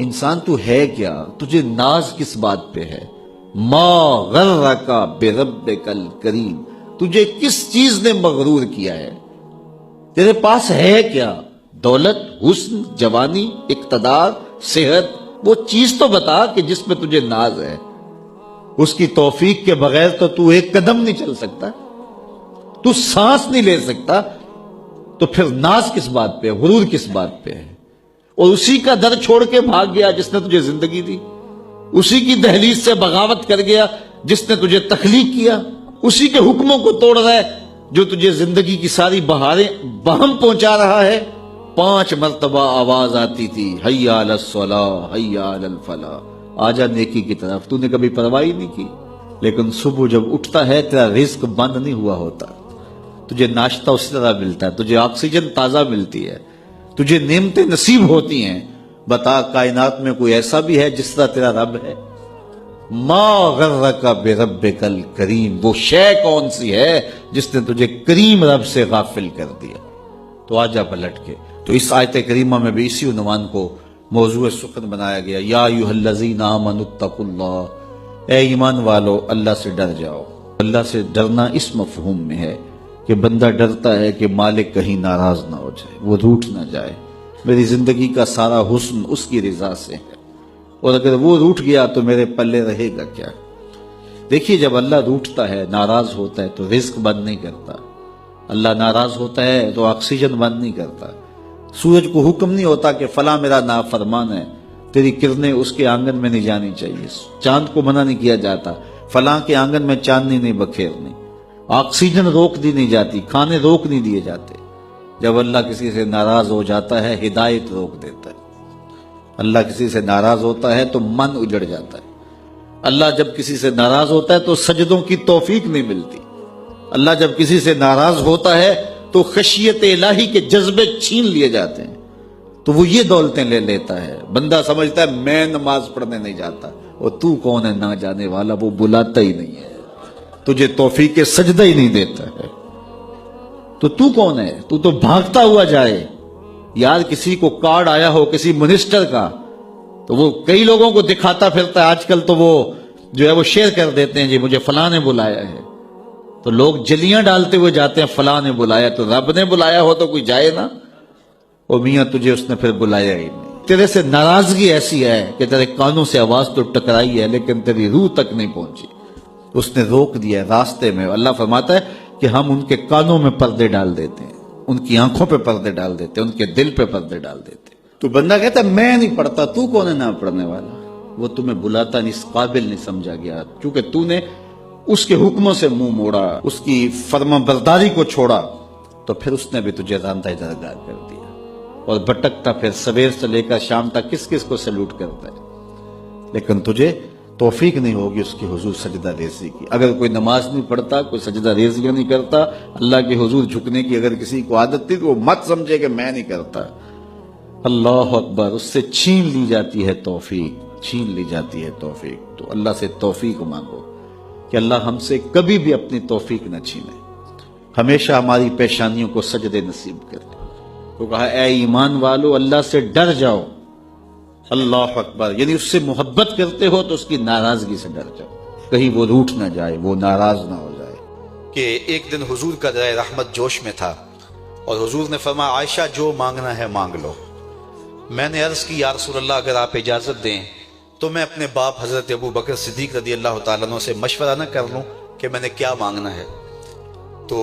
انسان تو ہے کیا؟ تجھے ناز کس بات پہ ہے؟ ما غرک بربک الکریم، تجھے کس چیز نے مغرور کیا ہے؟ تیرے پاس ہے کیا؟ دولت، حسن، جوانی، اقتدار، صحت، وہ چیز تو بتا کہ جس میں تجھے ناز ہے۔ اس کی توفیق کے بغیر تو ایک قدم نہیں چل سکتا، تو سانس نہیں لے سکتا، تو پھر ناز کس بات پہ ہے، غرور کس بات پہ ہے؟ اور اسی کا در چھوڑ کے بھاگ گیا جس نے تجھے زندگی دی، اسی کی دہلیز سے بغاوت کر گیا جس نے تجھے تخلیق کیا، اسی کے حکموں کو توڑ رہا ہے جو تجھے زندگی کی ساری بہاریں بہم پہنچا رہا ہے۔ 5 مرتبہ آواز آتی تھی، حی علی الصلاۃ، حی علی الفلاح، آجا نیکی کی طرف، تو نے کبھی پرواہ ہی نہیں کی۔ لیکن صبح جب اٹھتا ہے تیرا رزق بند نہیں ہوا ہوتا، تجھے ناشتہ اسی طرح ملتا ہے، تجھے آکسیجن تازہ ملتی ہے، تجھے نعمتیں نصیب ہوتی ہیں۔ بتا کائنات میں کوئی ایسا بھی ہے جس طرح تیرا رب ہے؟ ما غرک بربک الکریم، وہ شے کون سی ہے جس نے تجھے کریم رب سے غافل کر دیا؟ تو آجا پلٹ کے۔ تو اس آیت کریمہ میں بھی اسی عنوان کو موضوع سخن بنایا گیا، یا ایھا الذین آمنوا اتقوا اللہ، اے ایمان والو اللہ سے ڈر جاؤ۔ اللہ سے ڈرنا اس مفہوم میں ہے کہ بندہ ڈرتا ہے کہ مالک کہیں ناراض نہ ہو جائے، وہ روٹھ نہ جائے، میری زندگی کا سارا حسن اس کی رضا سے ہے، اور اگر وہ روٹھ گیا تو میرے پلے رہے گا کیا؟ دیکھیے جب اللہ روٹھتا ہے، ناراض ہوتا ہے تو رزق بند نہیں کرتا، اللہ ناراض ہوتا ہے تو آکسیجن بند نہیں کرتا، سورج کو حکم نہیں ہوتا کہ فلاں میرا نافرمان ہے، تیری کرنیں اس کے آنگن میں نہیں جانی چاہیے، چاند کو منع نہیں کیا جاتا فلاں کے آنگن میں چاندنی نہیں بکھیرنی، آکسیجن روک دی نہیں جاتی، کھانے روک نہیں دیے جاتے۔ جب اللہ کسی سے ناراض ہو جاتا ہے ہدایت روک دیتا ہے، اللہ کسی سے ناراض ہوتا ہے تو من اجڑ جاتا ہے، اللہ جب کسی سے ناراض ہوتا ہے تو سجدوں کی توفیق نہیں ملتی، اللہ جب کسی سے ناراض ہوتا ہے تو خشیت الہی کے جذبے چھین لیے جاتے ہیں، تو وہ یہ دولتیں لے لیتا ہے۔ بندہ سمجھتا ہے میں نماز پڑھنے نہیں جاتا، اور تو کون ہے نہ جانے والا، وہ بلاتا ہی نہیں ہے، تجھے توفیق سجدہ ہی نہیں دیتا ہے، تو کون ہے؟ تو بھاگتا ہوا جائے۔ یار کسی کو کارڈ آیا ہو کسی منسٹر کا تو وہ کئی لوگوں کو دکھاتا پھرتا ہے، آج کل تو وہ جو ہے وہ شیئر کر دیتے ہیں، جی مجھے فلاں نے بلایا ہے، تو لوگ جلیاں ڈالتے ہوئے جاتے ہیں، فلاں نے بلایا، تو رب نے بلایا ہو تو کوئی جائے نا؟ اور میاں تجھے اس نے پھر بلایا ہی نہیں، تیرے سے ناراضگی ایسی ہے کہ تیرے کانوں سے آواز تو ٹکرائی ہے لیکن تیری روح تک نہیں پہنچی، اس نے روک دیا راستے میں۔ اللہ فرماتا ہے کہ ہم ان کے کانوں میں پردے ڈال دیتے ہیں، ان کی آنکھوں پہ پردے ڈال دیتے ہیں، ان کے دل پہ پردے ڈال دیتے ہیں۔ تو بندہ کہتا ہے میں نہیں پڑھتا، تو کون ہے نہ پڑھنے والا؟ وہ تمہیں بلاتا نہیں، اس قابل نہیں سمجھا گیا، کیونکہ تو نے اس کے حکموں سے منہ موڑا، اس کی فرما برداری کو چھوڑا، تو پھر اس نے بھی تجھے راندہ درگاہ کر دیا، اور بھٹکتا پھر سویر سے لے کر شام تک کس کس کو سلوٹ کرتا ہے، لیکن تجھے توفیق نہیں ہوگی اس کی حضور سجدہ ریزی کی۔ اگر کوئی نماز نہیں پڑھتا، کوئی سجدہ ریزیاں نہیں کرتا، اللہ کے حضور جھکنے کی اگر کسی کو عادت تھی تو وہ مت سمجھے کہ میں نہیں کرتا۔ اللہ اکبر، اس سے چھین لی جاتی ہے توفیق، چھین لی جاتی ہے توفیق۔ تو اللہ سے توفیق مانگو کہ اللہ ہم سے کبھی بھی اپنی توفیق نہ چھینے، ہمیشہ ہماری پیشانیوں کو سجدے نصیب کرے۔ تو کہا اے ایمان والو اللہ سے ڈر جاؤ، اللہ اکبر، یعنی اس سے محبت کرتے ہو تو اس کی ناراضگی سے ڈر جاؤ، کہیں وہ روٹھ نہ جائے، وہ ناراض نہ ہو جائے۔ کہ ایک دن حضور کا درائے رحمت جوش میں تھا، اور حضور نے فرمایا عائشہ جو مانگنا ہے مانگ لو۔ میں نے عرض کی یا رسول اللہ اگر آپ اجازت دیں تو میں اپنے باپ حضرت ابو بکر صدیق رضی اللہ تعالیٰ عنہ سے مشورہ نہ کر لوں کہ میں نے کیا مانگنا ہے؟ تو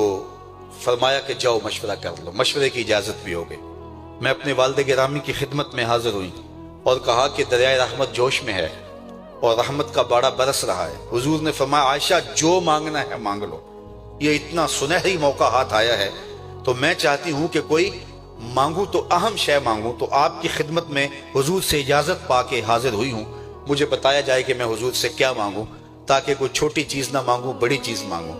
فرمایا کہ جاؤ مشورہ کر لو، مشورے کی اجازت بھی ہو گئی۔ میں اپنے والد گرامی کی خدمت میں حاضر ہوئی اور کہا کہ دریائے رحمت جوش میں ہے اور رحمت کا باڑا برس رہا ہے۔ حضور نے فرمایا عائشہ جو مانگنا ہے مانگ لو، یہ اتنا سنہری موقع ہاتھ آیا ہے، تو میں چاہتی ہوں کہ کوئی مانگوں تو اہم شے مانگوں۔ تو آپ کی خدمت میں حضور سے اجازت پا کے حاضر ہوئی ہوں، مجھے بتایا جائے کہ میں حضور سے کیا مانگوں، تاکہ کوئی چھوٹی چیز نہ مانگوں، بڑی چیز مانگوں۔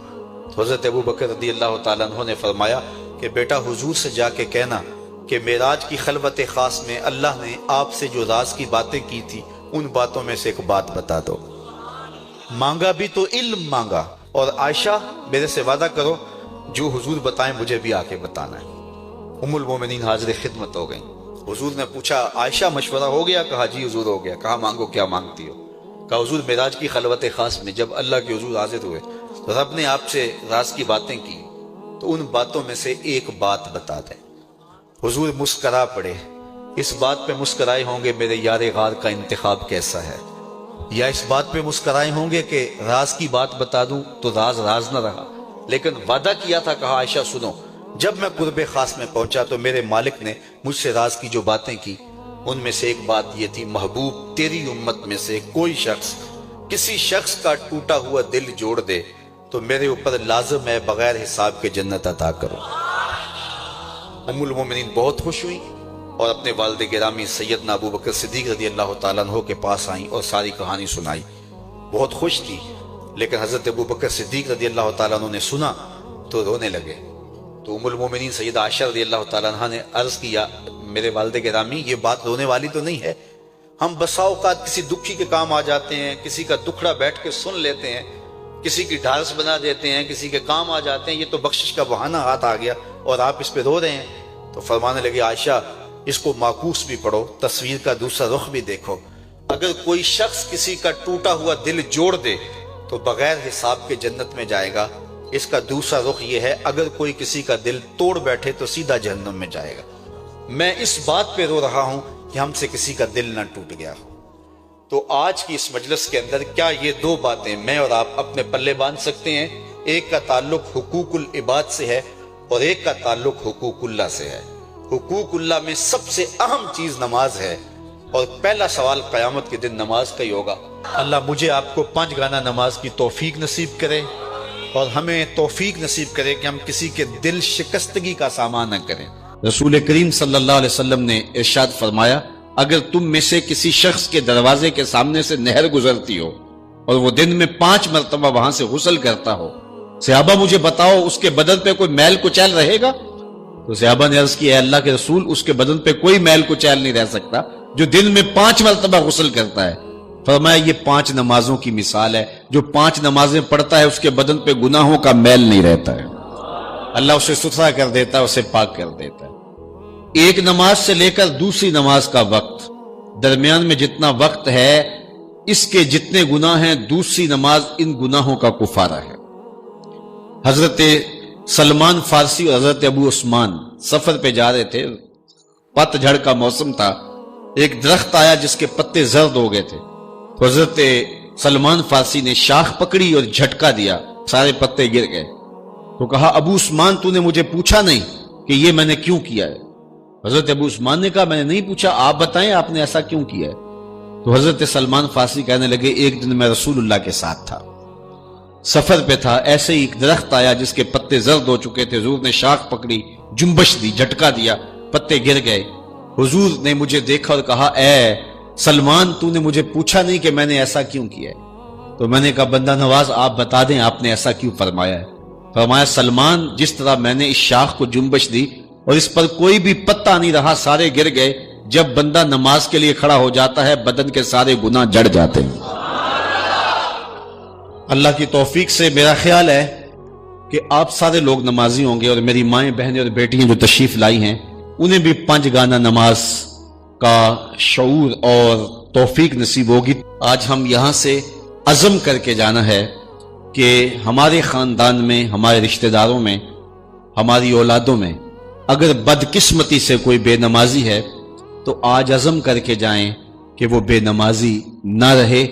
تو حضرت ابو بکر رضی اللہ تعالیٰ عنہ نے فرمایا کہ بیٹا حضور سے جا کے کہنا کہ معراج کی خلوت خاص میں اللہ نے آپ سے جو راز کی باتیں کی تھی ان باتوں میں سے ایک بات بتا دو۔ مانگا بھی تو علم مانگا، اور عائشہ میرے سے وعدہ کرو جو حضور بتائیں مجھے بھی آ کے بتانا ہے۔ ام المومنین حاضر خدمت ہو گئیں، حضور نے پوچھا عائشہ مشورہ ہو گیا؟ کہا جی حضور ہو گیا۔ کہا مانگو کیا مانگتی ہو؟ کہا حضور معراج کی خلوت خاص میں جب اللہ کے حضور حاضر ہوئے تو رب نے آپ سے راز کی باتیں کی، تو ان باتوں میں سے ایک بات بتا دیں۔ حضور مسکرا پڑے، اس بات پہ مسکرائے ہوں گے میرے یار غار کا انتخاب کیسا ہے، یا اس بات پہ مسکرائے ہوں گے کہ راز کی بات بتا دوں تو راز راز نہ رہا، لیکن وعدہ کیا تھا۔ کہا عائشہ سنو، جب میں قرب خاص میں پہنچا تو میرے مالک نے مجھ سے راز کی جو باتیں کی ان میں سے ایک بات یہ تھی، محبوب تیری امت میں سے کوئی شخص کسی شخص کا ٹوٹا ہوا دل جوڑ دے تو میرے اوپر لازم ہے بغیر حساب کے جنت عطا کرو۔ ام المومنین بہت خوش ہوئی اور اپنے والد گرامی سیدنا ابو بکر صدیق رضی اللہ تعالیٰ عنہ کے پاس آئیں اور ساری کہانی سنائی۔ بہت خوش تھی، لیکن حضرت ابو بکر صدیق رضی اللہ تعالیٰ عنہ نے سنا تو رونے لگے۔ تو ام المومنین سیدہ عائشہ رضی اللہ تعالیٰ عنہ نے عرض کیا میرے والد گرامی یہ بات رونے والی تو نہیں ہے، ہم بسا اوقات کسی دکھی کے کام آ جاتے ہیں، کسی کا دکھڑا بیٹھ کے سن لیتے ہیں، کسی کی ڈھارس بنا دیتے ہیں، کسی کے کام آ جاتے ہیں، یہ تو بخشش کا بہانہ ہاتھ آ گیا اور آپ اس پہ رو رہے ہیں۔ تو فرمانے لگے عائشہ اس کو معکوس بھی پڑھو، تصویر کا دوسرا رخ بھی دیکھو، اگر کوئی شخص کسی کا ٹوٹا ہوا دل جوڑ دے تو بغیر حساب کے جنت میں جائے گا، اس کا دوسرا رخ یہ ہے اگر کوئی کسی کا دل توڑ بیٹھے تو سیدھا جہنم میں جائے گا۔ میں اس بات پہ رو رہا ہوں کہ ہم سے کسی کا دل نہ ٹوٹ گیا ہو۔ تو آج کی اس مجلس کے اندر کیا یہ دو باتیں میں اور آپ اپنے پلے باندھ سکتے ہیں؟ ایک کا تعلق حقوق العباد سے ہے اور ایک کا تعلق حقوق اللہ سے ہے۔ حقوق اللہ میں سب سے اہم چیز نماز ہے، اور پہلا سوال قیامت کے دن نماز کا ہی ہوگا۔ اللہ مجھے آپ کو 5 گانا نماز کی توفیق نصیب کرے، اور ہمیں توفیق نصیب کرے کہ ہم کسی کے دل شکستگی کا سامان نہ کریں۔ رسول کریم صلی اللہ علیہ وسلم نے ارشاد فرمایا اگر تم میں سے کسی شخص کے دروازے کے سامنے سے نہر گزرتی ہو اور وہ دن میں 5 مرتبہ وہاں سے غسل کرتا ہو، صحابہ مجھے بتاؤ اس کے بدن پہ کوئی میل کچیل رہے گا؟ تو صحابہ نے عرض کی اے اللہ کے رسول اس کے بدن پہ کوئی میل کچیل نہیں رہ سکتا جو دن میں 5 مرتبہ غسل کرتا ہے۔ فرمایا یہ 5 نمازوں کی مثال ہے، جو 5 نمازیں پڑھتا ہے اس کے بدن پہ گناہوں کا میل نہیں رہتا ہے، اللہ اسے ستھرا کر دیتا ہے، اسے پاک کر دیتا ہے۔ ایک نماز سے لے کر دوسری نماز کا وقت، درمیان میں جتنا وقت ہے اس کے جتنے گناہ ہیں دوسری نماز ان گناہوں کا کفارہ ہے۔ حضرت سلمان فارسی اور حضرت ابو عثمان سفر پہ جا رہے تھے، پت جھڑ کا موسم تھا، ایک درخت آیا جس کے پتے زرد ہو گئے تھے، تو حضرت سلمان فارسی نے شاخ پکڑی اور جھٹکا دیا، سارے پتے گر گئے۔ تو کہا ابو عثمان تو نے مجھے پوچھا نہیں کہ یہ میں نے کیوں کیا ہے؟ حضرت ابو عثمان نے کہا میں نے نہیں پوچھا، آپ بتائیں آپ نے ایسا کیوں کیا ہے؟ تو حضرت سلمان فارسی کہنے لگے ایک دن میں رسول اللہ کے ساتھ تھا، سفر پہ تھا، ایسے ہی ایک درخت آیا جس کے پتے زرد ہو چکے تھے، حضور نے شاخ پکڑی، جنبش دی، جھٹکا دیا، پتے گر گئے۔ حضور نے مجھے دیکھا اور کہا اے سلمان تو نے مجھے پوچھا نہیں کہ میں نے ایسا کیوں کیا ہے؟ تو میں نے کہا بندہ نواز آپ بتا دیں آپ نے ایسا کیوں فرمایا ہے؟ فرمایا سلمان جس طرح میں نے اس شاخ کو جنبش دی اور اس پر کوئی بھی پتا نہیں رہا، سارے گر گئے، جب بندہ نماز کے لیے کھڑا ہو جاتا ہے بدن کے سارے گناہ جڑ جاتے ہیں۔ اللہ کی توفیق سے میرا خیال ہے کہ آپ سارے لوگ نمازی ہوں گے، اور میری مائیں بہنیں اور بیٹیاں جو تشریف لائی ہیں انہیں بھی 5 گانا نماز کا شعور اور توفیق نصیب ہوگی۔ آج ہم یہاں سے عزم کر کے جانا ہے کہ ہمارے خاندان میں، ہمارے رشتہ داروں میں، ہماری اولادوں میں اگر بدقسمتی سے کوئی بے نمازی ہے تو آج عزم کر کے جائیں کہ وہ بے نمازی نہ رہے،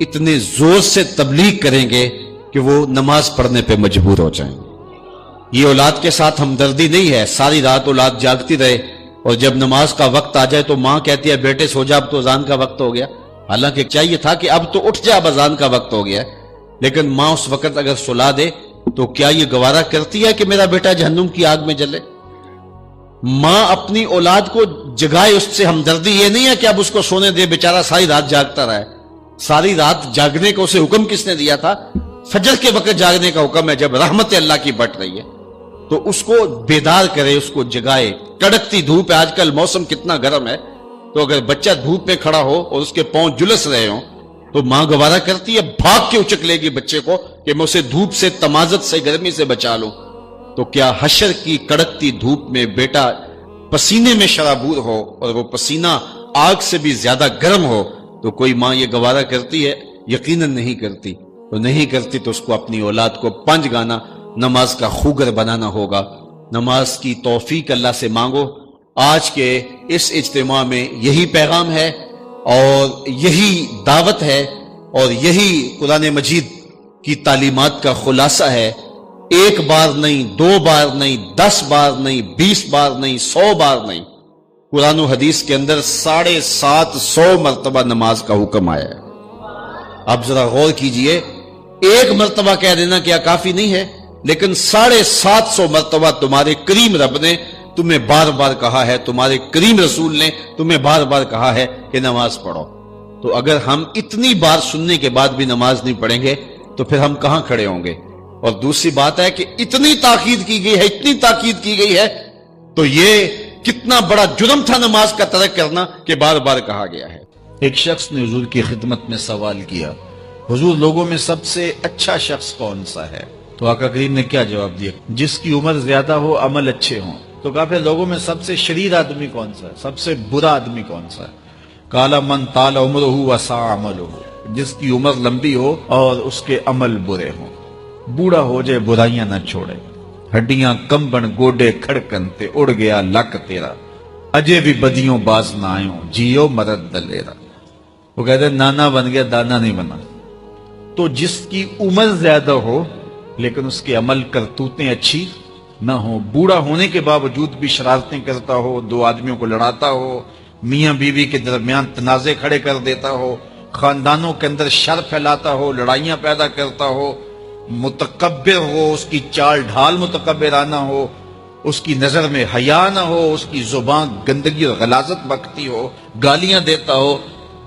اتنے زور سے تبلیغ کریں گے کہ وہ نماز پڑھنے پہ مجبور ہو جائیں۔ یہ اولاد کے ساتھ ہمدردی نہیں ہے، ساری رات اولاد جاگتی رہے اور جب نماز کا وقت آ جائے تو ماں کہتی ہے بیٹے سو جا اب تو اذان کا وقت ہو گیا، حالانکہ چاہیے تھا کہ اب تو اٹھ جا اب اذان کا وقت ہو گیا ہے، لیکن ماں اس وقت اگر سلا دے تو کیا یہ گوارا کرتی ہے کہ میرا بیٹا جہنم کی آگ میں جلے؟ ماں اپنی اولاد کو جگائے، اس سے ہمدردی یہ نہیں ہے کہ اب اس کو سونے دے، بیچارہ ساری رات جاگتا رہے۔ ساری رات جاگنے کا اسے حکم کس نے دیا تھا؟ فجر کے وقت جاگنے کا حکم ہے جب رحمت اللہ کی بٹ رہی ہے، تو اس کو بیدار کرے، اس کو جگائے۔ کڑکتی دھوپ ہے، آج کل موسم کتنا گرم ہے، تو اگر بچہ دھوپ میں کھڑا ہو اور اس کے پاؤں جلس رہے ہوں تو ماں گوارا کرتی ہے، بھاگ کے اچک لے گی بچے کو کہ میں اسے دھوپ سے، تمازت سے، گرمی سے بچا لوں۔ تو کیا حشر کی کڑکتی دھوپ میں بیٹا پسینے میں شرابور ہو اور وہ پسینہ آگ سے بھی زیادہ گرم ہو تو کوئی ماں یہ گوارا کرتی ہے؟ یقیناً نہیں کرتی. تو نہیں کرتی تو اس کو اپنی اولاد کو 5 گانا نماز کا خوگر بنانا ہوگا. نماز کی توفیق اللہ سے مانگو. آج کے اس اجتماع میں یہی پیغام ہے اور یہی دعوت ہے اور یہی قرآن مجید کی تعلیمات کا خلاصہ ہے. 1 بار نہیں، 2 بار نہیں، 10 بار نہیں، 20 بار نہیں، 100 بار نہیں، قرآن و حدیث کے اندر 750 مرتبہ نماز کا حکم آیا ہے. اب ذرا غور کیجئے، 1 مرتبہ کہہ دینا کیا کافی نہیں ہے؟ لیکن 750 مرتبہ تمہارے کریم رب نے تمہیں بار بار کہا ہے، تمہارے کریم رسول نے تمہیں بار بار کہا ہے کہ نماز پڑھو. تو اگر ہم اتنی بار سننے کے بعد بھی نماز نہیں پڑھیں گے تو پھر ہم کہاں کھڑے ہوں گے؟ اور دوسری بات ہے کہ اتنی تاکید کی گئی ہے، اتنی تاکید کی گئی ہے، تو یہ کتنا بڑا جرم تھا نماز کا ترک کرنا کہ بار بار کہا گیا ہے. ایک شخص نے حضور کی خدمت میں سوال کیا، حضور لوگوں میں سب سے اچھا شخص کون سا ہے؟ تو آقا کریم نے کیا جواب دیا؟ جس کی عمر زیادہ ہو، عمل اچھے ہوں. تو کہا پھر لوگوں میں سب سے شریر آدمی کون سا ہے؟ سب سے برا آدمی کون سا ہے؟ قال من طال عمرہ وسع عملہ، جس کی عمر لمبی ہو اور اس کے عمل برے ہوں. بوڑھا ہو جائے برائیاں نہ چھوڑے، ہڈیاں کمبن گوڈے کھڑکن تے اڑ گیا لک تیرا، اجے بھی بدیوں باز نہ آئوں جیو مرد دلیرا. وہ کہتے ہیں نانا بن گیا دانا نہیں بنا. تو جس کی عمر زیادہ ہو لیکن اس کے عمل کرتوتیں اچھی نہ ہوں، بوڑھا ہونے کے باوجود بھی شرارتیں کرتا ہو، 2 آدمیوں کو لڑاتا ہو، میاں بیوی کے درمیان تنازع کھڑے کر دیتا ہو، خاندانوں کے اندر شر پھیلاتا ہو، لڑائیاں پیدا کرتا ہو، متکبر ہو، اس کی چال ڈھال متکبرانہ ہو، اس کی نظر میں حیا نہ ہو، اس کی زبان گندگی اور غلاظت بکتی ہو، گالیاں دیتا ہو،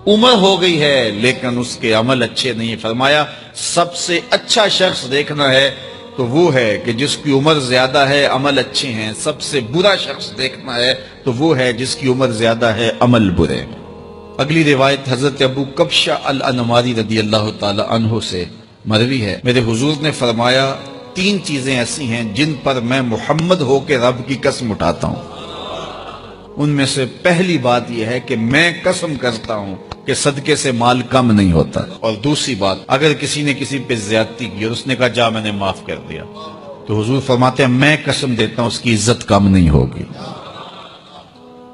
عمر ہو گئی ہے لیکن اس کے عمل اچھے نہیں. فرمایا سب سے اچھا شخص دیکھنا ہے تو وہ ہے کہ جس کی عمر زیادہ ہے، عمل اچھے ہیں. سب سے برا شخص دیکھنا ہے تو وہ ہے جس کی عمر زیادہ ہے، عمل برے. اگلی روایت حضرت ابو کبشہ الانماری رضی اللہ تعالی عنہ سے مروی ہے. میرے حضور نے فرمایا 3 چیزیں ایسی ہیں جن پر میں محمد ہو کے رب کی قسم اٹھاتا ہوں. ان میں سے پہلی بات یہ ہے کہ میں قسم کرتا ہوں کہ صدقے سے مال کم نہیں ہوتا. اور دوسری بات، اگر کسی نے کسی پہ زیادتی کی اور اس نے کہا جا میں نے معاف کر دیا، تو حضور فرماتے ہیں میں قسم دیتا ہوں اس کی عزت کم نہیں ہوگی.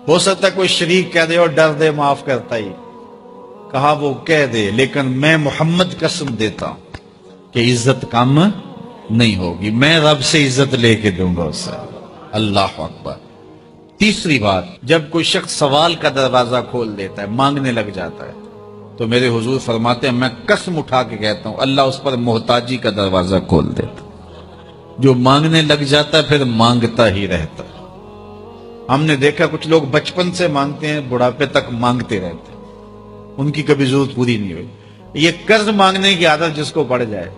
ہو سکتا ہے کوئی شریک کہہ دے اور ڈر دے معاف کرتا ہی، کہا وہ کہہ دے، لیکن میں محمد قسم دیتا ہوں کہ عزت کم نہیں ہوگی. میں رب سے عزت لے کے دوں گا اس سے. اللہ اکبر. تیسری بات، جب کوئی شخص سوال کا دروازہ کھول دیتا ہے، مانگنے لگ جاتا ہے، تو میرے حضور فرماتے ہیں میں قسم اٹھا کے کہتا ہوں اللہ اس پر محتاجی کا دروازہ کھول دیتا. جو مانگنے لگ جاتا ہے پھر مانگتا ہی رہتا ہے. ہم نے دیکھا کچھ لوگ بچپن سے مانگتے ہیں، بڑھاپے تک مانگتے رہتے ہیں، ان کی کبھی ضرورت پوری نہیں ہوئی. یہ قرض مانگنے کی عادت جس کو پڑ جائے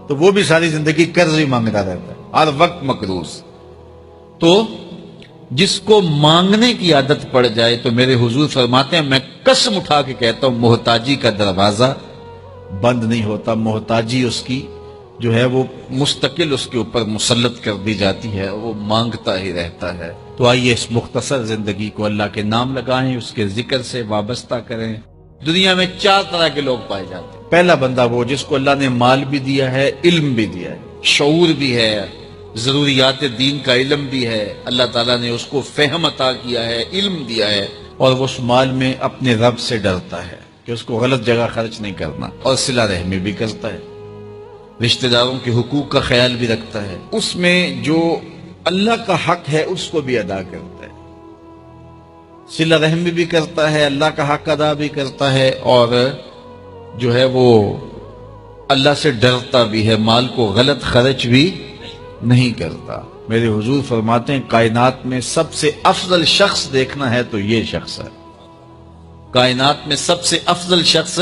تو وہ بھی ساری زندگی قرض ہی مانگتا رہتا ہے، ہر وقت مقروض. تو جس کو مانگنے کی عادت پڑ جائے تو میرے حضور فرماتے ہیں میں قسم اٹھا کے کہتا ہوں محتاجی کا دروازہ بند نہیں ہوتا. محتاجی اس کی جو ہے وہ مستقل اس کے اوپر مسلط کر دی جاتی ہے، وہ مانگتا ہی رہتا ہے. تو آئیے اس مختصر زندگی کو اللہ کے نام لگائیں، اس کے ذکر سے وابستہ کریں. دنیا میں 4 طرح کے لوگ پائے جاتے ہیں. پہلا بندہ وہ جس کو اللہ نے مال بھی دیا ہے، علم بھی دیا ہے، شعور بھی ہے، ضروریات دین کا علم بھی ہے، اللہ تعالیٰ نے اس کو فہم عطا کیا ہے، علم دیا ہے، اور وہ اس مال میں اپنے رب سے ڈرتا ہے کہ اس کو غلط جگہ خرچ نہیں کرنا، اور صلہ رحمی بھی کرتا ہے، رشتہ داروں کے حقوق کا خیال بھی رکھتا ہے، اس میں جو اللہ کا حق ہے اس کو بھی ادا کرتا ہے، صلہ رحمی بھی کرتا ہے، اللہ کا حق ادا بھی کرتا ہے، اور جو ہے وہ اللہ سے ڈرتا بھی ہے، مال کو غلط خرچ بھی نہیں کرتا. میرے حضور فرماتے ہیں کائنات میں سب سے افضل شخص دیکھنا ہے تو یہ شخص ہے. کائنات میں سب سے افضل شخص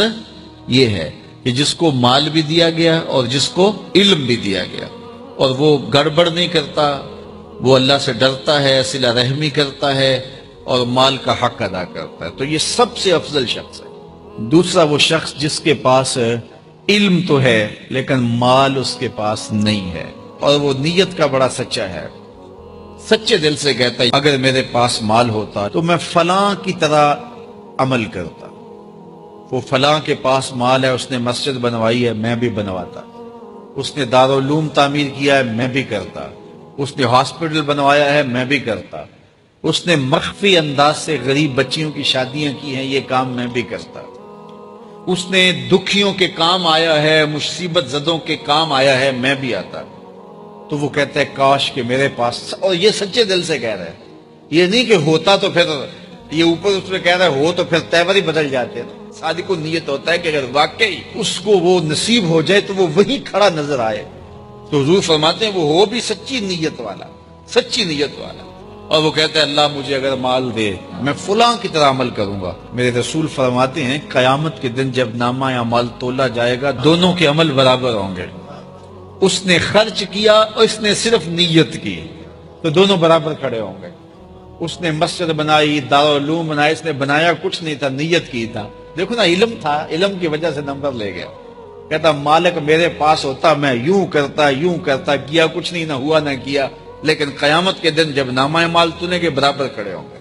یہ ہے کہ جس کو مال بھی دیا گیا اور جس کو علم بھی دیا گیا، اور وہ گڑبڑ نہیں کرتا، وہ اللہ سے ڈرتا ہے، صلہ رحمی کرتا ہے اور مال کا حق ادا کرتا ہے. تو یہ سب سے افضل شخص ہے. دوسرا وہ شخص جس کے پاس علم تو ہے لیکن مال اس کے پاس نہیں ہے، اور وہ نیت کا بڑا سچا ہے، سچے دل سے کہتا ہے اگر میرے پاس مال ہوتا تو میں فلاں کی طرح عمل کرتا، وہ فلاں کے پاس مال ہے، اس نے مسجد بنوائی ہے، میں بھی بنواتا، اس نے دارالعلوم تعمیر کیا ہے، میں بھی کرتا، اس نے ہاسپٹل بنوایا ہے، میں بھی کرتا، اس نے مخفی انداز سے غریب بچیوں کی شادیاں کی ہیں، یہ کام میں بھی کرتا، اس نے دکھیوں کے کام آیا ہے، مصیبت زدوں کے کام آیا ہے، میں بھی آتا۔ تو وہ کہتا ہے کاش کہ میرے پاس، اور یہ سچے دل سے کہہ رہا ہے، یہ نہیں کہ ہوتا تو پھر یہ اوپر اس میں کہہ رہا ہے ہو تو پھر تیور ہی بدل جاتے ہیں۔ صادق کو نیت ہوتا ہے کہ اگر واقعی اس کو وہ نصیب ہو جائے تو وہ وہی کھڑا نظر آئے، تو حضور فرماتے ہیں وہ ہو بھی سچی نیت والا، سچی نیت والا، اور وہ کہتا ہے اللہ مجھے اگر مال دے میں فلاں کی طرح عمل کروں گا۔ میرے رسول فرماتے ہیں قیامت کے دن جب نامہ اعمال تولا جائے گا دونوں کے عمل برابر ہوں گے، اس نے خرچ کیا اور اس نے صرف نیت کی تو دونوں برابر کھڑے ہوں گے۔ اس نے مسجد بنائی، دارالعلوم بنایا، اس نے بنایا کچھ نہیں تھا، نیت کی تھا، دیکھو نا علم تھا، علم کی وجہ سے نمبر لے گیا۔ کہتا مالک میرے پاس ہوتا میں یوں کرتا، کیا کچھ نہیں، نہ ہوا نہ کیا، لیکن قیامت کے دن جب نامہ اعمال تونے کے برابر کھڑے ہوں گے۔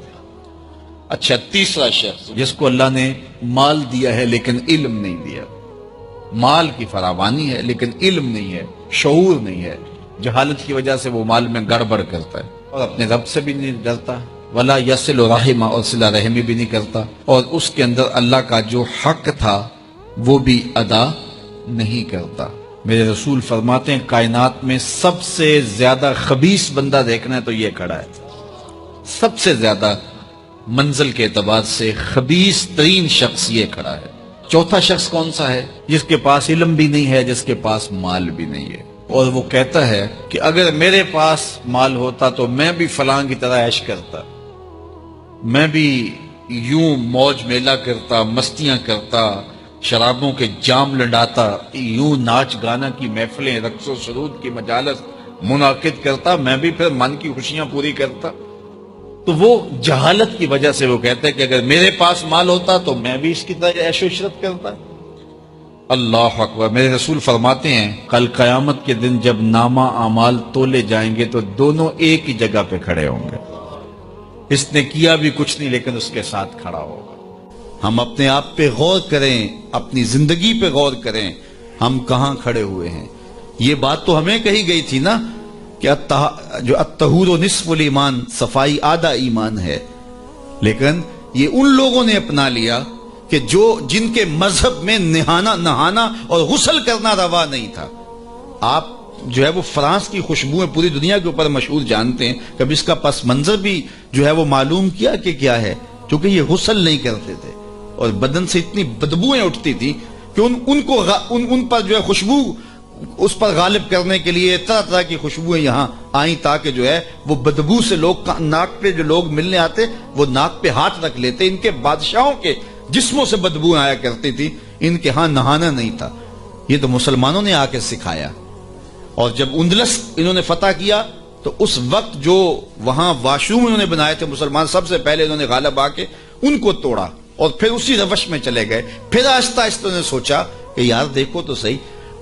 اچھا، تیسرا شخص جس کو اللہ نے مال دیا ہے لیکن علم نہیں دیا، مال کی فراوانی ہے لیکن علم نہیں ہے، شعور نہیں ہے، جہالت کی وجہ سے وہ مال میں گڑبڑ کرتا ہے اور اپنے رب سے بھی نہیں ڈرتا، ولا یصل رحمہ، اور صلہ رحمی بھی نہیں کرتا، اور اس کے اندر اللہ کا جو حق تھا وہ بھی ادا نہیں کرتا۔ میرے رسول فرماتے ہیں کائنات میں سب سے زیادہ خبیث بندہ دیکھنا ہے تو یہ کھڑا ہے، سب سے زیادہ منزل کے اعتبار سے خبیث ترین شخص یہ کھڑا ہے۔ چوتھا شخص کون سا ہے؟ جس کے پاس علم بھی نہیں ہے، جس کے پاس مال بھی نہیں ہے، اور وہ کہتا ہے کہ اگر میرے پاس مال ہوتا تو میں بھی فلاں کی طرح عیش کرتا، میں بھی یوں موج میلہ کرتا، مستیاں کرتا، شرابوں کے جام لڑاتا، یوں ناچ گانا کی محفلیں، رقص و سرود کی مجالس منعقد کرتا، میں بھی پھر من کی خوشیاں پوری کرتا۔ تو وہ جہالت کی وجہ سے وہ کہتا ہے کہ اگر میرے پاس مال ہوتا تو میں بھی اس کی طرح عیش و عشرت کرتا۔ اللہ اکبر۔ میرے رسول فرماتے ہیں کل قیامت کے دن جب نامہ اعمال تولے جائیں گے تو دونوں ایک ہی جگہ پہ کھڑے ہوں گے، اس نے کیا بھی کچھ نہیں لیکن اس کے ساتھ کھڑا ہوگا۔ ہم اپنے آپ پہ غور کریں، اپنی زندگی پہ غور کریں، ہم کہاں کھڑے ہوئے ہیں۔ یہ بات تو ہمیں کہی گئی تھی نا کہ جو الطہور نصف الایمان، صفائی آدھا ایمان ہے، لیکن یہ ان لوگوں نے اپنا لیا کہ جن کے مذہب میں نہانا اور غسل کرنا روا نہیں تھا۔ آپ جو ہے وہ فرانس کی خوشبوئیں پوری دنیا کے اوپر مشہور جانتے ہیں، کبھی اس کا پس منظر بھی جو ہے وہ معلوم کیا کہ کیا ہے؟ چونکہ یہ غسل نہیں کرتے تھے اور بدن سے اتنی بدبوئیں اٹھتی تھی کہ ان پر جو ہے خوشبو اس پر غالب کرنے کے لیے طرح طرح کی خوشبوئیں یہاں آئیں تاکہ جو ہے وہ بدبو سے لوگ ناک پہ جو لوگ ملنے آتے وہ ناک پہ ہاتھ رکھ لیتے۔ ان کے بادشاہوں کے جسموں سے بدبو آیا کرتی تھی، ان کے ہاں نہانا نہیں تھا۔ یہ تو مسلمانوں نے آ کے سکھایا، اور جب اندلس انہوں نے فتح کیا تو اس وقت جو وہاں واش روم انہوں نے بنائے تھے مسلمان، سب سے پہلے انہوں نے غالب آ کے ان کو توڑا اور پھر اسی روش میں چلے گئے۔ پھر آہستہ آہستہ انہوں نے سوچا کہ یار دیکھو تو صحیح،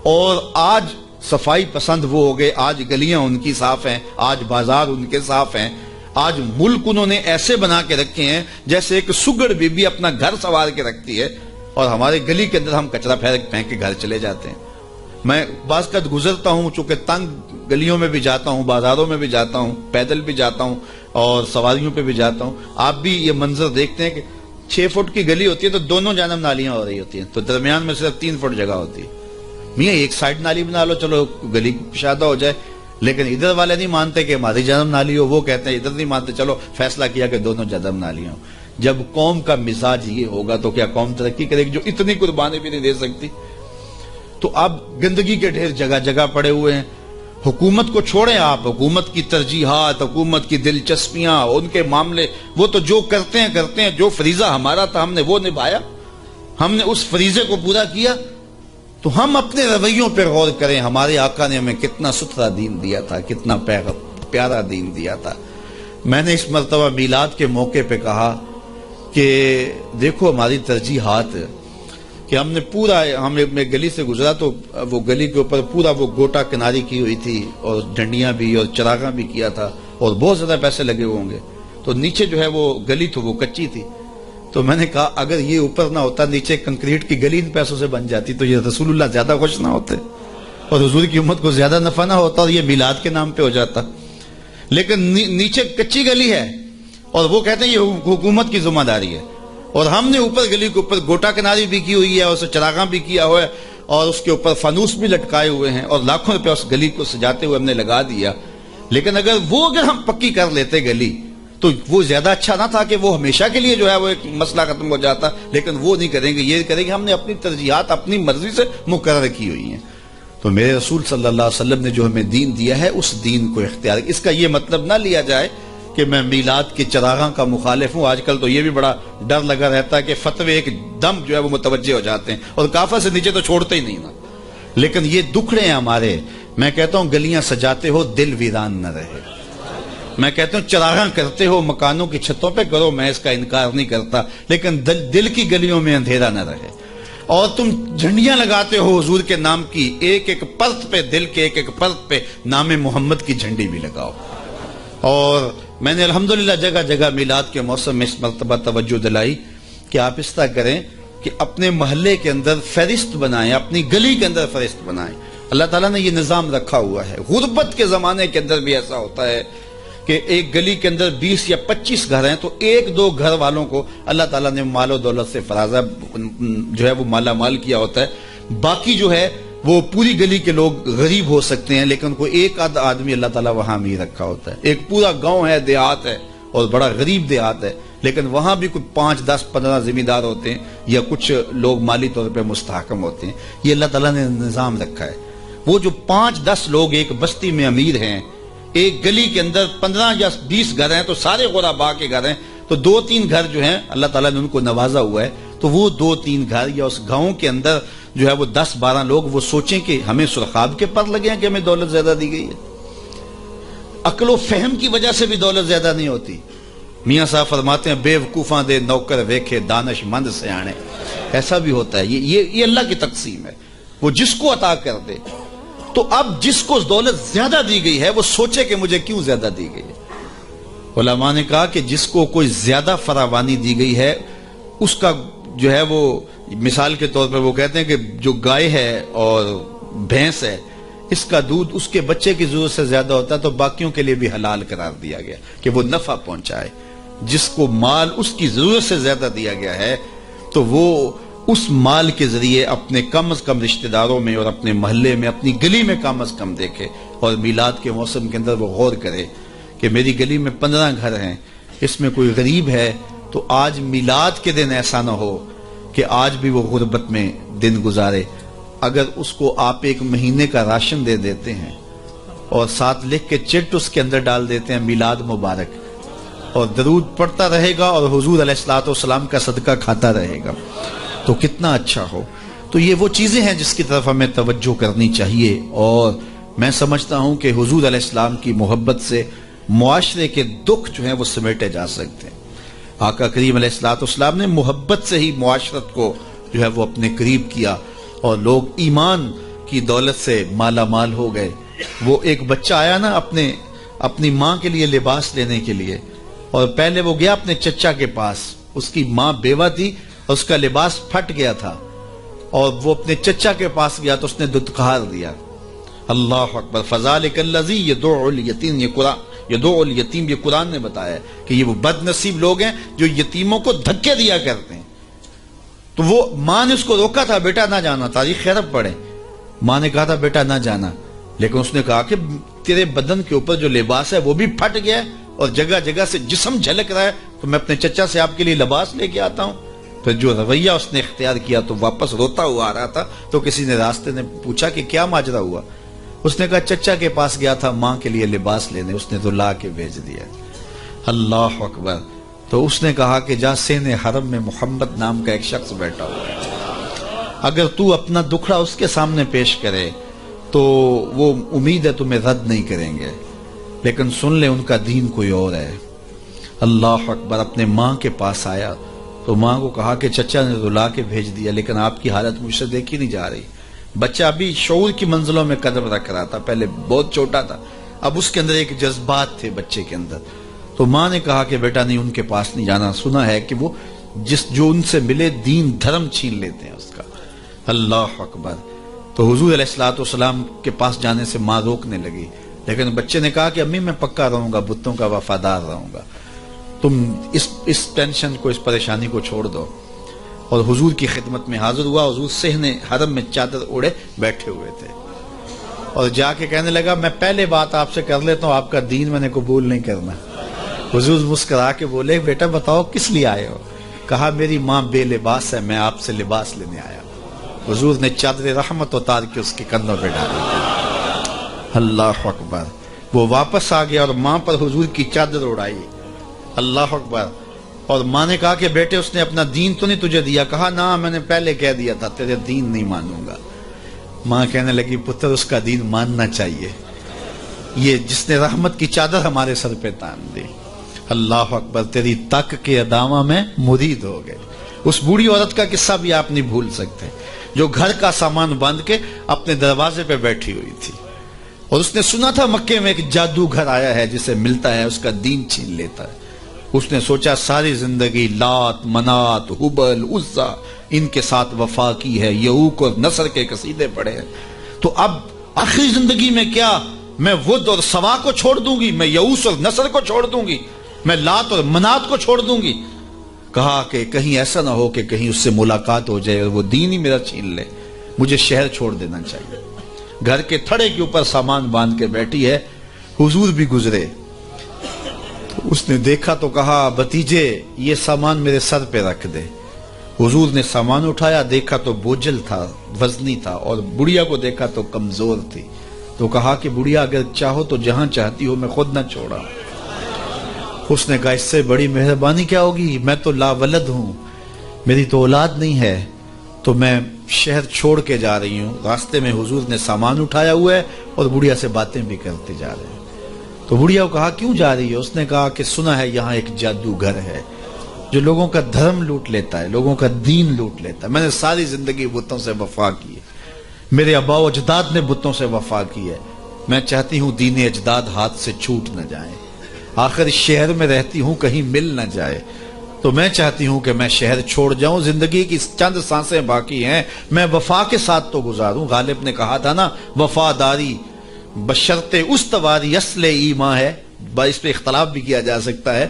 اور آج صفائی پسند وہ ہو گئے، آج گلیاں ان کی صاف ہیں، آج بازار ان کے صاف ہیں، آج ملک انہوں نے ایسے بنا کے رکھے ہیں جیسے ایک سگڑ بی بی اپنا گھر سنوار کے رکھتی ہے، اور ہمارے گلی کے اندر ہم کچرا پھینک کے گھر چلے جاتے ہیں۔ میں بعض قد گزرتا ہوں، چونکہ تنگ گلیوں میں بھی جاتا ہوں، بازاروں میں بھی جاتا ہوں، پیدل بھی جاتا ہوں اور سواریوں پہ بھی جاتا ہوں، آپ بھی یہ منظر دیکھتے ہیں کہ 6 فٹ کی گلی ہوتی ہے تو دونوں جانب نالیاں ہو رہی ہوتی ہیں، تو درمیان میں صرف 3 فٹ جگہ ہوتی ہے۔ میاں ایک سائڈ نالی بنا لو، چلو گلی کشادہ ہو جائے، لیکن ادھر والے نہیں مانتے کہ ہماری جانب نالی ہو، وہ کہتے ہیں ادھر نہیں مانتے، چلو فیصلہ کیا کہ دونوں جانب نالیاں ہوں۔ جب قوم کا مزاج یہ ہوگا تو کیا قوم ترقی کرے گی جو اتنی قربانی بھی نہیں دے سکتی؟ تو اب گندگی کے ڈھیر جگہ جگہ پڑے ہوئے ہیں۔ حکومت کو چھوڑیں آپ، حکومت کی ترجیحات، حکومت کی دلچسپیاں، ان کے معاملے، وہ تو جو کرتے ہیں، جو فریضہ ہمارا تھا ہم نے وہ نبھایا، ہم نے اس فریضے کو پورا کیا۔ تو ہم اپنے رویوں پہ غور کریں، ہمارے آقا نے ہمیں کتنا ستھرا دین دیا تھا، کتنا پیارا دین دیا تھا۔ میں نے اس مرتبہ میلاد کے موقع پہ کہا کہ دیکھو ہماری ترجیحات، کہ ہم نے میں گلی سے گزرا تو وہ گلی کے اوپر پورا وہ گوٹا کناری کی ہوئی تھی اور ڈنڈیاں بھی اور چراغاں بھی کیا تھا، اور بہت زیادہ پیسے لگے ہوئے ہوں گے. تو نیچے جو ہے وہ گلی تو وہ کچی تھی. تو میں نے کہا اگر یہ اوپر نہ ہوتا, نیچے کنکریٹ کی گلی ان پیسوں سے بن جاتی, تو یہ رسول اللہ زیادہ خوش نہ ہوتے اور حضور کی امت کو زیادہ نفع نہ ہوتا اور یہ میلاد کے نام پہ ہو جاتا. لیکن نیچے کچی گلی ہے اور وہ کہتے ہیں یہ حکومت کی ذمہ داری ہے, اور ہم نے اوپر گلی کے اوپر گوٹا کناری بھی کی ہوئی ہے اور اسے چراغاں بھی کیا ہوا ہے اور اس کے اوپر فانوس بھی لٹکائے ہوئے ہیں اور لاکھوں روپے اس گلی کو سجاتے ہوئے ہم نے لگا دیا. لیکن اگر ہم پکی کر لیتے گلی تو وہ زیادہ اچھا نہ تھا کہ وہ ہمیشہ کے لیے جو ہے وہ ایک مسئلہ ختم ہو جاتا. لیکن وہ نہیں کریں گے, یہ کریں گے ہم نے اپنی ترجیحات اپنی مرضی سے مقرر کی ہوئی ہیں. تو میرے رسول صلی اللہ علیہ وسلم نے جو ہمیں دین دیا ہے اس دین کو اختیار. اس کا یہ مطلب نہ لیا جائے کہ میں میلاد کے چراغاں کا مخالف ہوں. آج کل تو یہ بھی بڑا ڈر لگا رہتا ہے کہ فتوے ایک دم جو ہے وہ متوجہ ہو جاتے ہیں اور کافر سے نیچے تو چھوڑتے ہی نہیں نا. لیکن یہ دکھڑے ہیں ہمارے. میں کہتا ہوں گلیاں سجاتے ہو دل ویران نہ رہے. میں کہتا ہوں چراغاں کرتے ہو مکانوں کی چھتوں پہ کرو, میں اس کا انکار نہیں کرتا, لیکن دل کی گلیوں میں اندھیرا نہ رہے. اور تم جھنڈیاں لگاتے ہو حضور کے نام کی, ایک ایک پرت پہ, دل کے ایک ایک پرت پہ نام محمد کی جھنڈی بھی لگاؤ. اور میں نے الحمدللہ جگہ جگہ میلاد کے موسم میں اس مرتبہ توجہ دلائی کہ آپ اس طرح کریں کہ اپنے محلے کے اندر فہرست بنائیں, اپنی گلی کے اندر فہرست بنائیں. اللہ تعالیٰ نے یہ نظام رکھا ہوا ہے. غربت کے زمانے کے اندر بھی ایسا ہوتا ہے کہ ایک گلی کے اندر 20 یا 25 گھر ہیں تو ایک دو گھر والوں کو اللہ تعالیٰ نے مال و دولت سے فرازہ جو ہے وہ مالا مال کیا ہوتا ہے. باقی جو ہے وہ پوری گلی کے لوگ غریب ہو سکتے ہیں, لیکن کوئی ایک آدمی اللہ تعالیٰ وہاں امیر رکھا ہوتا ہے. ایک پورا گاؤں ہے, دیہات ہے اور بڑا غریب دیہات ہے, لیکن وہاں بھی کوئی 5, 10, 15 ذمہ دار ہوتے ہیں یا کچھ لوگ مالی طور پہ مستحکم ہوتے ہیں. یہ اللہ تعالیٰ نے نظام رکھا ہے. وہ جو 5, 10 لوگ ایک بستی میں امیر ہیں, ایک گلی کے اندر 15 یا 20 گھر ہیں تو سارے غربا کے گھر ہیں, تو 2-3 گھر جو ہیں اللہ تعالیٰ نے ان کو نوازا ہوا ہے. تو وہ 2-3 گھر یا اس گاؤں کے اندر جو ہے وہ 10-12 لوگ وہ سوچیں کہ ہمیں سرخاب کے پر لگے ہیں کہ ہمیں دولت زیادہ دی گئی ہے. عقل و فہم کی وجہ سے بھی دولت زیادہ نہیں ہوتی. میاں صاحب فرماتے ہیں بے وقوفاں دے نوکر ویکھے دانش مند سے آنے. ایسا بھی ہوتا ہے. یہ اللہ کی تقسیم ہے, وہ جس کو عطا کر دے. تو اب جس کو دولت زیادہ دی گئی ہے وہ سوچے کہ مجھے کیوں زیادہ دی گئی ہے. علماء نے کہا کہ جس کو کوئی زیادہ فراوانی دی گئی ہے اس کا جو ہے وہ مثال کے طور پر وہ کہتے ہیں کہ جو گائے ہے اور بھینس ہے اس کا دودھ اس کے بچے کی ضرورت سے زیادہ ہوتا ہے تو باقیوں کے لیے بھی حلال قرار دیا گیا کہ وہ نفع پہنچائے. جس کو مال اس کی ضرورت سے زیادہ دیا گیا ہے تو وہ اس مال کے ذریعے اپنے کم از کم رشتہ داروں میں اور اپنے محلے میں اپنی گلی میں کم از کم دیکھے. اور میلاد کے موسم کے اندر وہ غور کرے کہ میری گلی میں 15 گھر ہیں, اس میں کوئی غریب ہے تو آج میلاد کے دن ایسا نہ ہو کہ آج بھی وہ غربت میں دن گزارے. اگر اس کو آپ 1 مہینے کا راشن دے دیتے ہیں اور ساتھ لکھ کے چٹ اس کے اندر ڈال دیتے ہیں میلاد مبارک, اور درود پڑھتا رہے گا اور حضور علیہ الصلوۃ والسلام کا صدقہ کھاتا رہے گا تو کتنا اچھا ہو. تو یہ وہ چیزیں ہیں جس کی طرف ہمیں توجہ کرنی چاہیے. اور میں سمجھتا ہوں کہ حضور علیہ السلام کی محبت سے معاشرے کے دکھ جو ہیں وہ سمیٹے جا سکتے ہیں. آقا کریم علیہ الصلوۃ والسلام نے محبت سے ہی معاشرت کو جو ہے وہ اپنے قریب کیا اور لوگ ایمان کی دولت سے مالا مال ہو گئے. وہ ایک بچہ آیا نا اپنی ماں کے لیے لباس لینے کے لیے, اور پہلے وہ گیا اپنے چچا کے پاس, اس کی ماں بیوہ تھی, اس کا لباس پھٹ گیا تھا اور وہ اپنے چچا کے پاس گیا تو اس نے دتکار دیا. اللہ اکبر. فذالک الذی یدعو الیتیم, یدعو الیتیم یہ قرآن نے بتایا کہ یہ وہ بد نصیب لوگ ہیں جو یتیموں کو دھکے دیا کرتے ہیں. تو وہ ماں نے اس کو روکا تھا, بیٹا نہ جانا, تاریخ خیرب پڑھے. ماں نے کہا تھا بیٹا نہ جانا, لیکن اس نے کہا کہ تیرے بدن کے اوپر جو لباس ہے وہ بھی پھٹ گیا ہے اور جگہ جگہ سے جسم جھلک رہا ہے, تو میں اپنے چچا سے آپ کے لیے لباس لے کے آتا ہوں. پھر جو رویہ اس نے اختیار کیا تو واپس روتا ہوا آ رہا تھا, تو کسی نے راستے نے پوچھا کہ کیا ماجرا ہوا. اس نے کہا چچا کے پاس گیا تھا ماں کے لیے لباس لینے, اس نے تو لا کے بھیج دیا. اللہ اکبر. تو اس نے کہا کہ جا سین حرم میں محمد نام کا ایک شخص بیٹھا ہوا ہے, اگر تو اپنا دکھڑا اس کے سامنے پیش کرے تو وہ امید ہے تمہیں رد نہیں کریں گے, لیکن سن لے ان کا دین کوئی اور ہے. اللہ اکبر. اپنے ماں کے پاس آیا تو ماں کو کہا کہ چچا نے رلا کے بھیج دیا, لیکن آپ کی حالت مجھ سے دیکھی نہیں جا رہی. بچہ ابھی شعور کی منزلوں میں قدم رکھ رہا تھا, پہلے بہت چھوٹا تھا, اب اس کے اندر ایک جذبات تھے بچے کے اندر. تو ماں نے کہا کہ بیٹا نہیں، ان کے پاس نہیں جانا، سنا ہے کہ وہ جو ان سے ملے دین دھرم چھین لیتے ہیں اس کا. اللہ اکبر. تو حضور علیہ الصلوۃ والسلام کے پاس جانے سے ماں روکنے لگی، لیکن بچے نے کہا کہ امی میں پکا رہوں گا، بتوں کا وفادار رہوں گا، تم اس ٹینشن کو، اس پریشانی کو چھوڑ دو. اور حضور کی خدمت میں حاضر ہوا. حضور صحن حرم میں چادر اوڑے بیٹھے ہوئے تھے اور جا کے کہنے لگا میں پہلے بات آپ سے کر لیتا ہوں، آپ کا دین میں نے قبول نہیں کرنا. حضور مسکرا کے بولے بیٹا بتاؤ کس لیے آئے ہو؟ کہا میری ماں بے لباس ہے، میں آپ سے لباس لینے آیا. حضور نے چادر رحمت اتار کے اس کے کندھوں پہ ڈالی. اللہ اکبر. وہ واپس آ گیا اور ماں پر حضور کی چادر اڑائی. اللہ اکبر. اور ماں نے کہا کہ بیٹے اس نے اپنا دین تو نہیں تجھے دیا؟ کہا نہ، میں نے پہلے کہہ دیا تھا تیرے دین نہیں مانوں گا. ماں کہنے لگی پتر اس کا دین ماننا چاہیے، یہ جس نے رحمت کی چادر ہمارے سر پہ تان دی. اللہ اکبر. تیری تک کے ادامہ میں مرید ہو گئے. اس بوڑھی عورت کا قصہ بھی آپ نہیں بھول سکتے، جو گھر کا سامان باندھ کے اپنے دروازے پہ بیٹھی ہوئی تھی، اور اس نے سنا تھا مکے میں ایک جادوگر آیا ہے جسے ملتا ہے اس کا دین چھین لیتا ہے. اس نے سوچا ساری زندگی لات، منات، حبل، عزا ان کے ساتھ وفا کی ہے، یعوق اور نصر کے قصیدے پڑھے ہیں، تو اب آخری زندگی میں کیا میں ود اور سوا کو چھوڑ دوں گی، میں یعوس اور نصر کو چھوڑ دوں گی، میں لات اور منات کو چھوڑ دوں گی؟ کہا کہ کہیں ایسا نہ ہو کہ کہیں اس سے ملاقات ہو جائے اور وہ دین ہی میرا چھین لے، مجھے شہر چھوڑ دینا چاہیے. گھر کے تھڑے کے اوپر سامان باندھ کے بیٹھی ہے. حضور بھی گزرے، اس نے دیکھا تو کہا بھتیجے یہ سامان میرے سر پہ رکھ دے. حضور نے سامان اٹھایا، دیکھا تو بوجھل تھا، وزنی تھا، اور بڑھیا کو دیکھا تو کمزور تھی. تو کہا کہ بڑھیا اگر چاہو تو جہاں چاہتی ہو میں خود نہ چھوڑا. اس نے کہا اس سے بڑی مہربانی کیا ہوگی، میں تو لا ولد ہوں، میری تو اولاد نہیں ہے، تو میں شہر چھوڑ کے جا رہی ہوں. راستے میں حضور نے سامان اٹھایا ہوا ہے اور بڑھیا سے باتیں بھی کرتے جا رہے ہیں. تو بڑھیا کو کہا کیوں جا رہی ہے؟ اس نے کہا کہ سنا ہے یہاں ایک جادوگر ہے جو لوگوں کا دھرم لوٹ لیتا ہے، لوگوں کا دین لوٹ لیتا ہے. میں نے ساری زندگی بتوں سے وفا کی ہے، میرے آباء و اجداد نے بتوں سے وفا کی ہے، میں چاہتی ہوں دین اجداد ہاتھ سے چھوٹ نہ جائیں. آخر اس شہر میں رہتی ہوں کہیں مل نہ جائے، تو میں چاہتی ہوں کہ میں شہر چھوڑ جاؤں. زندگی کی چند سانسیں باقی ہیں، میں وفا کے ساتھ تو گزاروں. غالب نے کہا تھا نا وفاداری بشرط استواری اصل ایمان ہے. اس پہ اختلاف بھی کیا جا سکتا ہے.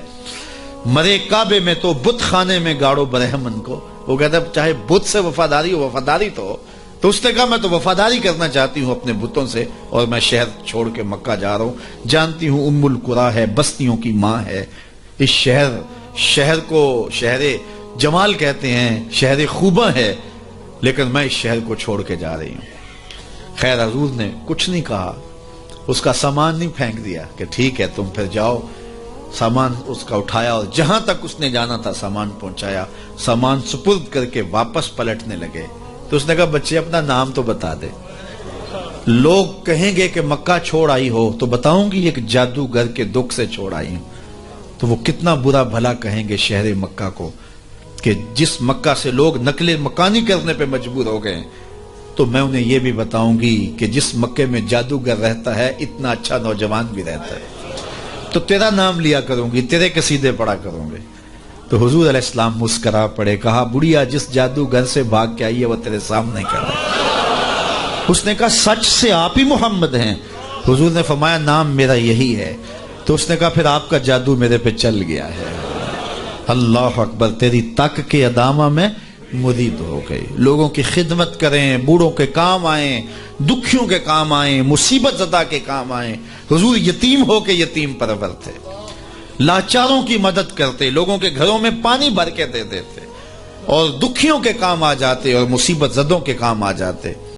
مرے کعبے میں تو بت خانے میں گاڑو برہمن کو. وہ کہتا ہے چاہے بت سے وفاداری ہو، وفاداری تو اس نے کہا میں تو وفاداری کرنا چاہتی ہوں اپنے بتوں سے، اور میں شہر چھوڑ کے مکہ جا رہا ہوں. جانتی ہوں ام القریٰ ہے، بستیوں کی ماں ہے. اس شہر کو شہر جمال کہتے ہیں، شہر خوباں ہے، لیکن میں اس شہر کو چھوڑ کے جا رہی ہوں. خیر حضور نے کچھ نہیں کہا، اس کا سامان نہیں پھینک دیا کہ ٹھیک ہے تم پھر جاؤ. سامان اس کا اٹھایا اور جہاں تک اس نے جانا تھا سامان پہنچایا. سامان سپرد کر کے واپس پلٹنے لگے تو اس نے کہا بچے اپنا نام تو بتا دے، لوگ کہیں گے کہ مکہ چھوڑ آئی ہو تو بتاؤں گی ایک جادوگر کے دکھ سے چھوڑ آئی ہوں. تو وہ کتنا برا بھلا کہیں گے شہر مکہ کو کہ جس مکہ سے لوگ نقل مکانی کرنے پہ مجبور ہو گئے. تو میں انہیں یہ بھی بتاؤں گی کہ جس مکے میں جادوگر رہتا ہے اتنا اچھا نوجوان بھی رہتا ہے، تو تیرا نام لیا کروں گی، تیرے قصیدے پڑھا کروں گے. تو حضور علیہ السلام مسکرا پڑے، کہا بڑھیا جس جادوگر سے بھاگ کے آئی ہے وہ تیرے سامنے کر رہا ہے. اس نے کہا سچ سے آپ ہی محمد ہیں؟ حضور نے فرمایا نام میرا یہی ہے. تو اس نے کہا پھر آپ کا جادو میرے پہ چل گیا ہے. اللہ اکبر. تیری تک کے ادامہ میں مرید ہو گئی. لوگوں کی خدمت کریں، بوڑھوں کے کام آئیں، دکھیوں کے کام آئیں، مصیبت زدہ کے کام آئیں. حضور یتیم ہو کے یتیم پرور تھے، لاچاروں کی مدد کرتے، لوگوں کے گھروں میں پانی بھر کے دے دیتے، اور دکھیوں کے کام آ جاتے اور مصیبت زدوں کے کام آ جاتے.